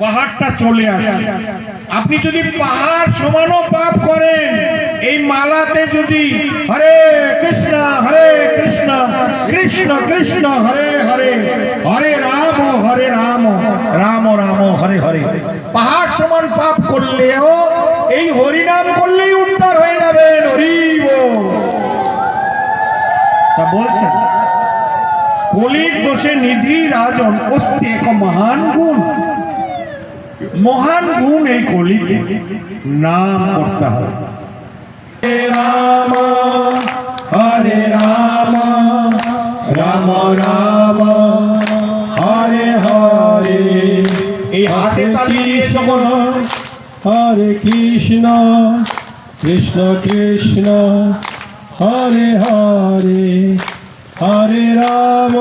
পাহাড়টা চলে আসে। আপনি যদি পাহাড় সমানও পাপ করেন, এই মালাতে যদি হরে কৃষ্ণ কৃষ্ণ কৃষ্ণ হরে হরে, হরে রাম রাম রাম হরে হরে, পাহাড় সমান পাপ করলেও এই হরিনাম করলেই উদ্ধার হয়ে যাবেন। হরি বল। তা বলছেন কলির দোষে নিধি রাজন অস্তি এক মহান গুণ। মহান গুণ এই কলিতে নাম করতে হবে। হরে রাম রাম রাম হরে হরে। এই হাতে তালিয়ে হরে কৃষ্ণ কৃষ্ণ কৃষ্ণ হরে হরে, হরে রাম